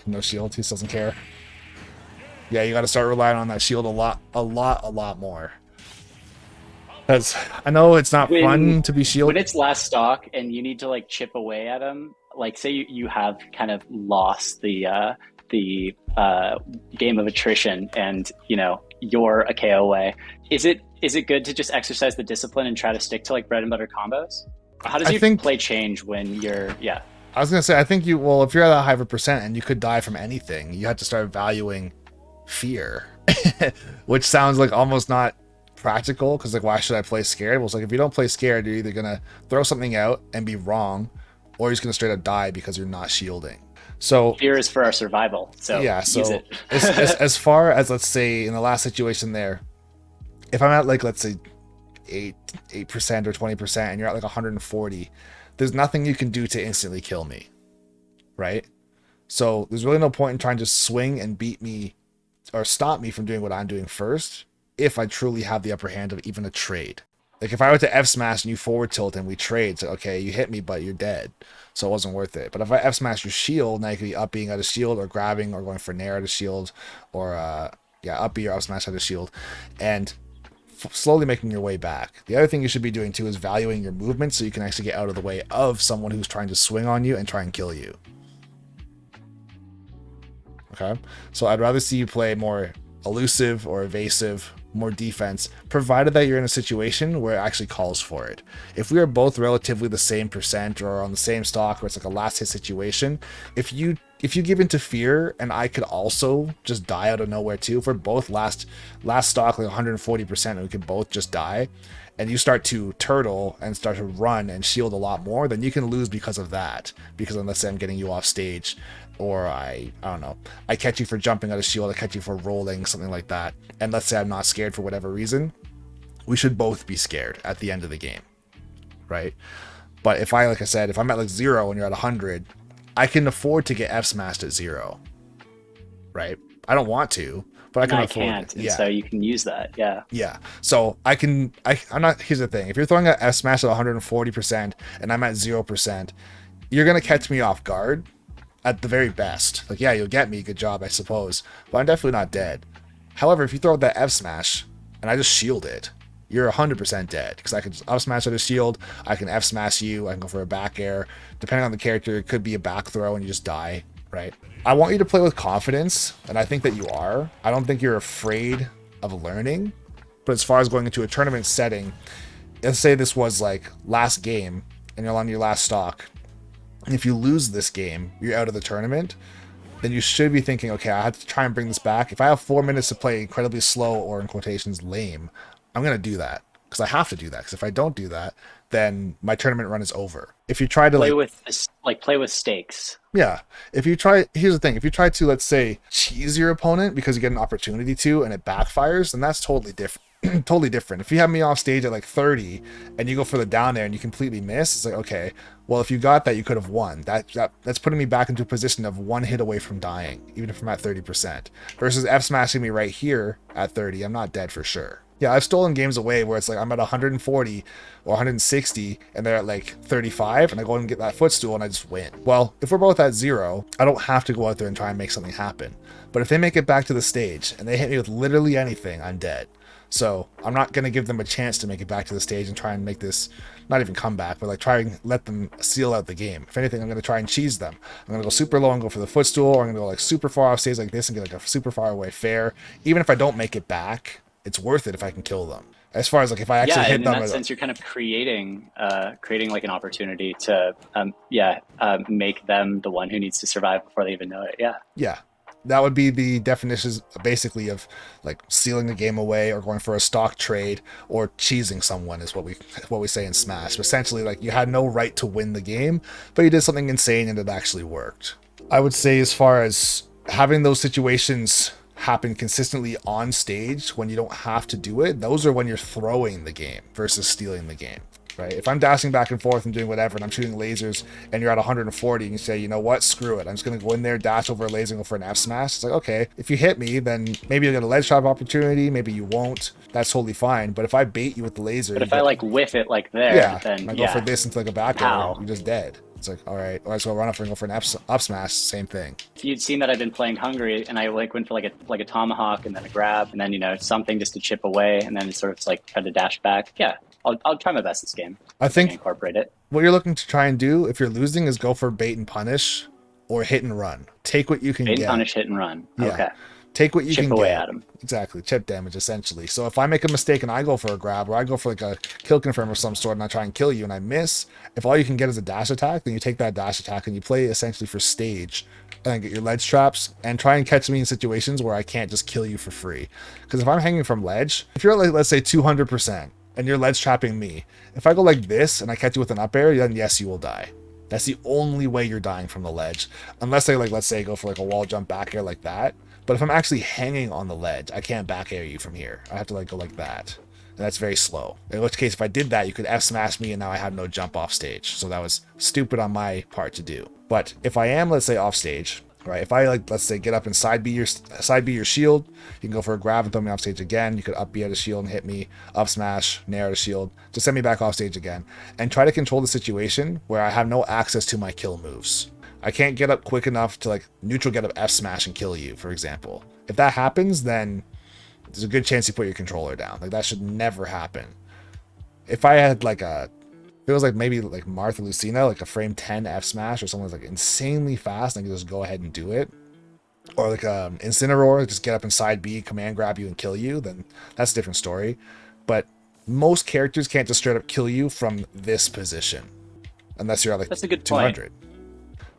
no shield. He just doesn't care. Yeah, you got to start relying on that shield a lot more. Because I know it's not fun to be when shielded. it's last stock and you need to like chip away at them, like say you have kind of lost the game of attrition, and you know you're a KO away. Is it good to just exercise the discipline and try to stick to like bread and butter combos? How does I your think play change when you're yeah? I was gonna say I think you well if you're at a high of a percent and you could die from anything, you have to start valuing fear, which sounds like almost not practical because like why should I play scared? Well, it's like if you don't play scared, you're either gonna throw something out and be wrong, or you're just gonna straight up die because you're not shielding. So Fear is for our survival, so yeah, use so it. as far as let's say in the last situation there, if I'm at like let's say 8% or 20% and you're at like 140, there's nothing you can do to instantly kill me, right? So there's really no point in trying to swing and beat me or stop me from doing what I'm doing first if I truly have the upper hand of even a trade. Like if I were to F smash and you forward tilt and we trade, so okay, you hit me, but you're dead, so it wasn't worth it. But if I F smash your shield, now you could be up being out of shield or grabbing or going for nair out of shield, or yeah, up B or up smash out of shield, and slowly making your way back. The other thing you should be doing too is valuing your movement so you can actually get out of the way of someone who's trying to swing on you and try and kill you. Okay, so I'd rather see you play more elusive or evasive, more defense, provided that you're in a situation where it actually calls for it. If we are both relatively the same percent or on the same stock where it's like a last hit situation, if you give into fear and I could also just die out of nowhere too, if we're both last stock like 140% and we could both just die, and you start to turtle and start to run and shield a lot more, then you can lose because of that. Because unless I'm getting you off stage, or I don't know, I catch you for jumping out of shield, I catch you for rolling, something like that. And let's say I'm not scared for whatever reason, we should both be scared at the end of the game, right? But if like I said, if I'm at like 0 and you're at 100, I can afford to get F smashed at 0, right? I don't want to, but I can afford can't, it. and Yeah. so you can use that. Yeah. Yeah. So I'm not, here's the thing. If you're throwing a F smash at 140% and I'm at 0%, you're going to catch me off guard at the very best. Like, yeah, you'll get me. Good job, I suppose. But I'm definitely not dead. However, if you throw that F smash and I just shield it, you're 100% dead. Because I can just up smash out a shield. I can F smash you. I can go for a back air. Depending on the character, it could be a back throw and you just die, right? I want you to play with confidence, and I think that you are. I don't think you're afraid of learning. But as far as going into a tournament setting, let's say this was like last game and you're on your last stock. And if you lose this game, you're out of the tournament, then you should be thinking, okay, I have to try and bring this back. If I have 4 minutes to play incredibly slow or in quotations lame, I'm going to do that because I have to do that. Because if I don't do that, then my tournament run is over. If you try to play with stakes. Yeah. If you try, here's the thing. If you try to, let's say, cheese your opponent because you get an opportunity to and it backfires, then that's totally different. Totally different. If you have me off stage at like 30 and you go for the down there and you completely miss, it's like, okay, well, if you got that, you could have won. That's putting me back into a position of one hit away from dying, even if I'm at 30%. Versus F smashing me right here at 30, I'm not dead for sure. Yeah, I've stolen games away where it's like I'm at 140 or 160 and they're at like 35 and I go and get that footstool and I just win. Well, if we're both at 0, I don't have to go out there and try and make something happen. But if they make it back to the stage and they hit me with literally anything, I'm dead. So I'm not going to give them a chance to make it back to the stage and try and make this, not even come back, but like try and let them seal out the game. If anything, I'm going to try and cheese them. I'm going to go super low and go for the footstool, or I'm going to go like super far off stage like this and get like a super far away fair. Even if I don't make it back, it's worth it if I can kill them. As far as like if I actually hit in them, that sense, you're kind of creating like an opportunity to make them the one who needs to survive before they even know it. Yeah. Yeah. That would be the definitions basically of like sealing the game away or going for a stock trade or cheesing someone is what we say in Smash. Essentially, like you had no right to win the game, but you did something insane and it actually worked. I would say as far as having those situations happen consistently on stage when you don't have to do it, those are when you're throwing the game versus stealing the game. Right? If I'm dashing back and forth and doing whatever and I'm shooting lasers and you're at 140 and you say, you know what, screw it, I'm just going to go in there, dash over a laser and go for an F smash. It's like, okay, if you hit me, then maybe you'll get a ledge trap opportunity, maybe you won't. That's totally fine. But if I bait you with the laser, but if I like whiff it like there, yeah, then I go for this into like a back air, you're just dead. It's like, all right, or I just go run up and go for an up smash, same thing. If you'd seen that I've been playing hungry and I like went for like a tomahawk and then a grab and then, you know, something just to chip away and then sort of like try to dash back. Yeah, I'll try my best this game. I think incorporate it. What you're looking to try and do if you're losing is go for bait and punish or hit and run. Take what you can get. Bait and punish, hit and run. Yeah. Okay. Take what you chip can away get. At him. Exactly. Chip damage, essentially. So if I make a mistake and I go for a grab or I go for like a kill confirm of some sort and I try and kill you and I miss, if all you can get is a dash attack, then you take that dash attack and you play essentially for stage and then get your ledge traps and try and catch me in situations where I can't just kill you for free. Because if I'm hanging from ledge, if you're at like, let's say 200% and you're ledge trapping me, if I go like this and I catch you with an up air, then yes, you will die. That's the only way you're dying from the ledge. Unless I, like, let's say, go for like a wall jump back air like that. But if I'm actually hanging on the ledge, I can't back air you from here. I have to like go like that. And that's very slow. In which case, if I did that, you could F smash me and now I have no jump off stage. So that was stupid on my part to do. But if I am, let's say, off stage, right? If I like, let's say, get up and side B your shield, you can go for a grab and throw me off stage again. You could up B at a shield and hit me, up smash, nair at a shield, just send me back off stage again, and try to control the situation where I have no access to my kill moves. I can't get up quick enough to like neutral get up F smash and kill you, for example. If that happens, then there's a good chance you put your controller down. Like that should never happen. If I had like if it was like maybe like Martha Lucina, like a frame 10 F smash or something that's like insanely fast and I can just go ahead and do it. Or like Incineroar, just get up inside B, command grab you and kill you, then that's a different story. But most characters can't just straight up kill you from this position. Unless you're at like that's a good 200. Point.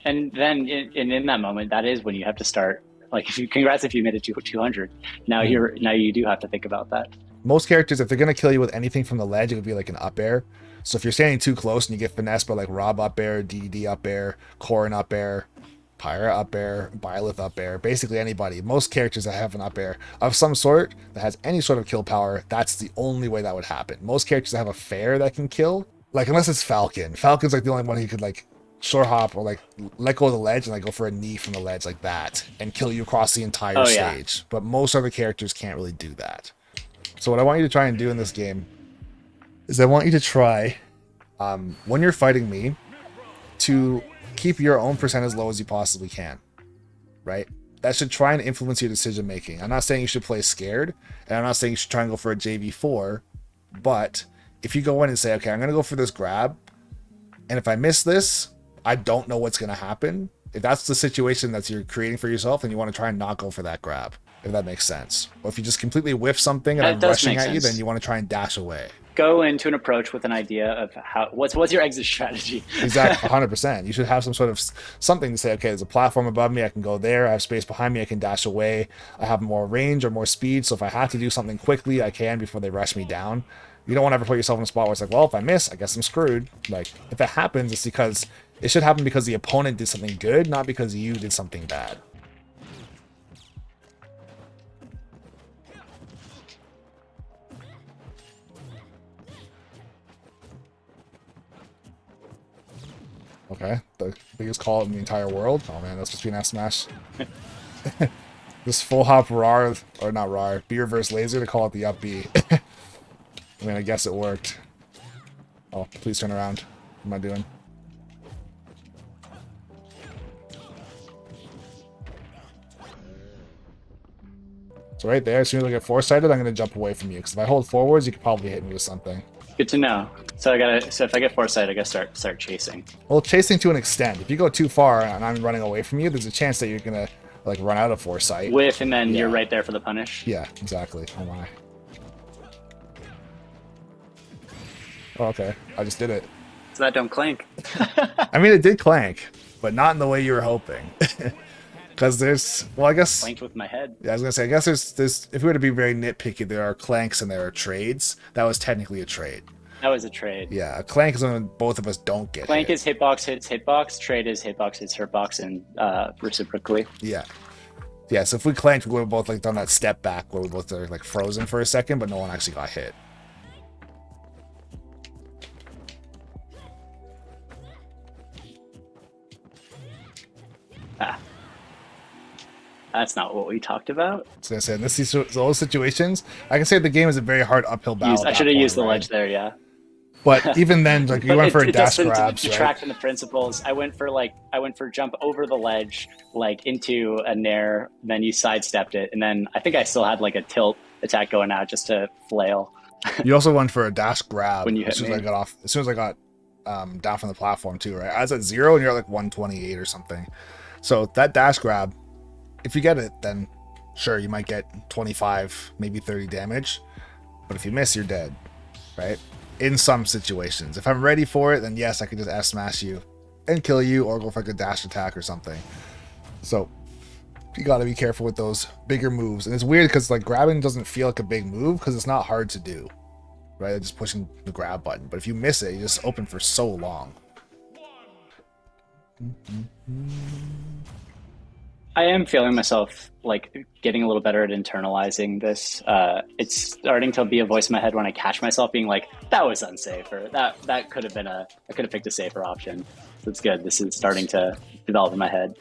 And then in that moment, that is when you have to start. Like, congrats if you made it to 200. Now you do have to think about that. Most characters, if they're gonna kill you with anything from the ledge, it would be like an up air. So if you're standing too close and you get finessed by like Rob up air, DD up air, Corrin up air, Pyra up air, Byleth up air, basically anybody, most characters that have an up air of some sort that has any sort of kill power, that's the only way that would happen. Most characters that have a fair that can kill, like unless it's Falcon. Falcon's like the only one who could like short hop or like let go of the ledge and like go for a knee from the ledge like that and kill you across the entire stage. But most other characters can't really do that. So what I want you to try and do in this game is I want you to try when you're fighting me to keep your own percent as low as you possibly can, right? That should try and influence your decision making. I'm not saying you should play scared, and I'm not saying you should try and go for a JV4, but if you go in and say, okay, I'm going to go for this grab, and if I miss this, I don't know what's going to happen. If that's the situation that you're creating for yourself, then you want to try and not go for that grab, if that makes sense. Or if you just completely whiff something and I'm rushing at you, then you want to try and dash away. Go into an approach with an idea of what's your exit strategy. Exactly, 100%. You should have some sort of something to say, okay, there's a platform above me, I can go there, I have space behind me, I can dash away, I have more range or more speed, so if I have to do something quickly, I can before they rush me down. You don't want to ever put yourself in a spot where it's like, well, if I miss, I guess I'm screwed. Like, if it happens, it's because it should happen because the opponent did something good, not because you did something bad. Okay, the biggest call in the entire world. Oh man, that's supposed to be an F smash. This full hop RAR, or not RAR, B reverse laser to call it the up B. I mean, I guess it worked. Oh, please turn around. What am I doing? So right there, as soon as I get foresighted, I'm going to jump away from you. Because if I hold forwards, you could probably hit me with something. Good to know. So if I get foresight, I gotta start chasing. Well, chasing to an extent. If you go too far and I'm running away from you, there's a chance that you're going to like run out of foresight. Whiff, and then you're right there for the punish. Yeah, exactly. Oh my. Oh, okay. I just did it. So that don't clank. I mean, it did clank, but not in the way you were hoping. Because there's, well, I guess... Clanked with my head. Yeah, I was going to say, I guess there's, if we were to be very nitpicky, there are clanks and there are trades. That was technically a trade. That was a trade. Yeah, a clank is when both of us don't get Clank hit. is hitbox hits hitbox. Trade is hitbox hits hitbox, and reciprocally. Yeah. Yeah, so if we clanked, we would have both like done that step back where we both are like frozen for a second, but no one actually got hit. Ah. That's not what we talked about. So I said, in those situations, I can say the game is a very hard uphill battle. I should have used the ledge there, yeah. But even then, like you But went for a it dash doesn't grabs, right? detract from the principles. I went for jump over the ledge, like into a nair, then you sidestepped it, and then I think I still had like a tilt attack going out just to flail You also went for a dash grab when you as hit soon as me. I got off. As soon as I got down from the platform too, right? I was at 0 and you're at like 128 or something. So that dash grab, if you get it, then sure you might get 25, maybe 30 damage. But if you miss, you're dead, right? In some situations, if I'm ready for it, then yes, I can just F smash you and kill you, or go for like a dash attack or something. So you got to be careful with those bigger moves. And it's weird because like grabbing doesn't feel like a big move because it's not hard to do, right? Just pushing the grab button. But if you miss it, you just open for so long. I am feeling myself like getting a little better at internalizing this. It's starting to be a voice in my head when I catch myself being like, "That was unsafe," or "That could have been I could have picked a safer option." So it's good. This is starting to develop in my head.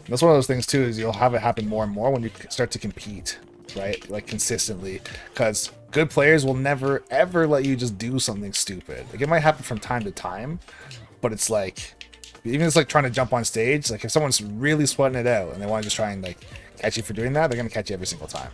That's one of those things too, is you'll have it happen more and more when you start to compete, right? Like consistently, because good players will never ever let you just do something stupid. Like it might happen from time to time, but it's like, even if it's like trying to jump on stage, like if someone's really sweating it out and they want to just try and like catch you for doing that, they're gonna catch you every single time.